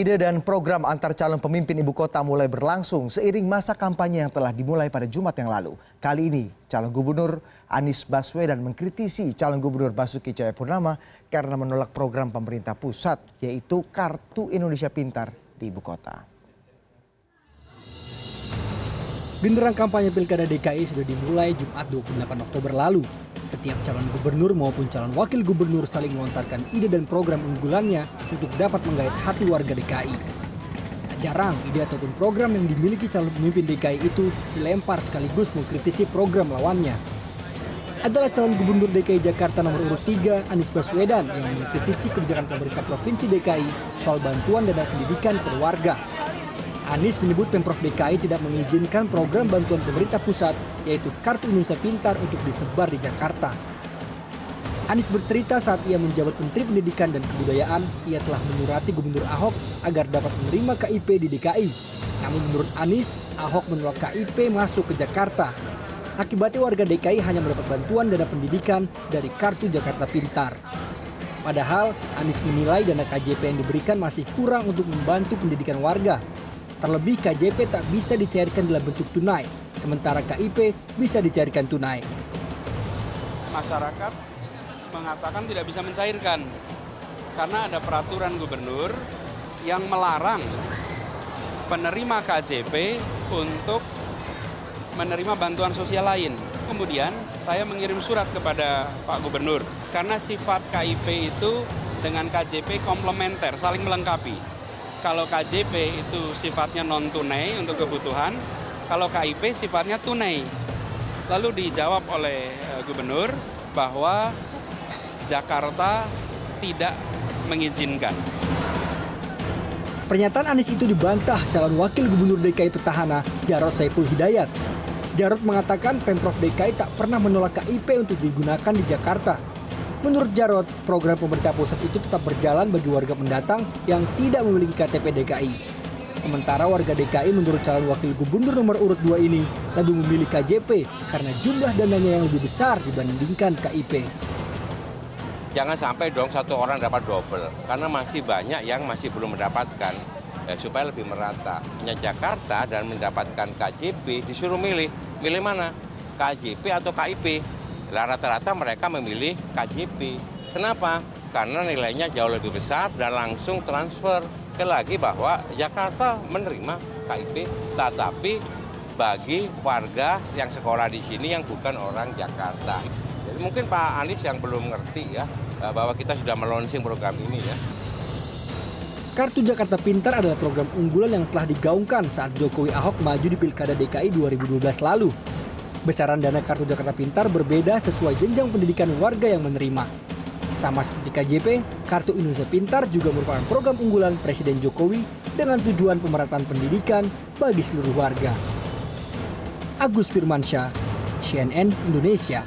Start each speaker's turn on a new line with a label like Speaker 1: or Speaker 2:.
Speaker 1: Ide dan program antar calon pemimpin ibu kota mulai berlangsung seiring masa kampanye yang telah dimulai pada Jumat yang lalu. Kali ini, calon gubernur Anies Baswedan mengkritisi calon gubernur Basuki Cahayapurnama karena menolak program pemerintah pusat, yaitu Kartu Indonesia Pintar di ibu kota.
Speaker 2: Genderang kampanye Pilkada DKI sudah dimulai Jumat 28 Oktober lalu. Setiap calon gubernur maupun calon wakil gubernur saling melontarkan ide dan program unggulannya untuk dapat menggait hati warga DKI. Tak jarang ide ataupun program yang dimiliki calon pemimpin DKI itu dilempar sekaligus mengkritisi program lawannya. Adalah calon gubernur DKI Jakarta nomor urut 3 Anies Baswedan yang mengkritisi kebijakan pemerintah Provinsi DKI soal bantuan dana pendidikan per warga. Anies menyebut Pemprov DKI tidak mengizinkan program bantuan pemerintah pusat, yaitu Kartu Indonesia Pintar untuk disebar di Jakarta. Anies bercerita saat ia menjabat Menteri Pendidikan dan Kebudayaan, ia telah menyurati Gubernur Ahok agar dapat menerima KIP di DKI. Namun menurut Anies, Ahok menolak KIP masuk ke Jakarta. Akibatnya warga DKI hanya mendapat bantuan dana pendidikan dari Kartu Jakarta Pintar. Padahal Anies menilai dana KJP yang diberikan masih kurang untuk membantu pendidikan warga. Terlebih KJP tak bisa dicairkan dalam bentuk tunai, sementara KIP bisa dicairkan tunai.
Speaker 3: Masyarakat mengatakan tidak bisa mencairkan karena ada peraturan gubernur yang melarang penerima KJP untuk menerima bantuan sosial lain. Kemudian saya mengirim surat kepada Pak Gubernur karena sifat KIP itu dengan KJP komplementer, saling melengkapi. Kalau KJP itu sifatnya non-tunai untuk kebutuhan, kalau KIP sifatnya tunai. Lalu dijawab oleh Gubernur bahwa Jakarta tidak mengizinkan.
Speaker 2: Pernyataan Anies itu dibantah calon wakil gubernur DKI petahana Jarod Saiful Hidayat. Jarod mengatakan Pemprov DKI tak pernah menolak KIP untuk digunakan di Jakarta. Menurut Jarod, program pemerintah pusat itu tetap berjalan bagi warga pendatang yang tidak memiliki KTP DKI. Sementara warga DKI menurut calon wakil gubernur nomor urut 2 ini lebih memilih KJP karena jumlah dananya yang lebih besar dibandingkan KIP.
Speaker 4: Jangan sampai dong satu orang dapat double, karena masih banyak yang masih belum mendapatkan. Supaya lebih merata. Punya Jakarta dan mendapatkan KJP disuruh milih mana? KJP atau KIP? Rata-rata mereka memilih KJP. Kenapa? Karena nilainya jauh lebih besar dan langsung transfer. Sekali lagi bahwa Jakarta menerima KIP, tetapi bagi warga yang sekolah di sini yang bukan orang Jakarta. Jadi mungkin Pak Anies yang belum ngerti ya, bahwa kita sudah melonsing program ini ya.
Speaker 2: Kartu Jakarta Pintar adalah program unggulan yang telah digaungkan saat Jokowi Ahok maju di Pilkada DKI 2012 lalu. Besaran dana Kartu Jakarta Pintar berbeda sesuai jenjang pendidikan warga yang menerima. Sama seperti KJP, Kartu Indonesia Pintar juga merupakan program unggulan Presiden Jokowi dengan tujuan pemerataan pendidikan bagi seluruh warga. Agus Firmansyah, CNN Indonesia.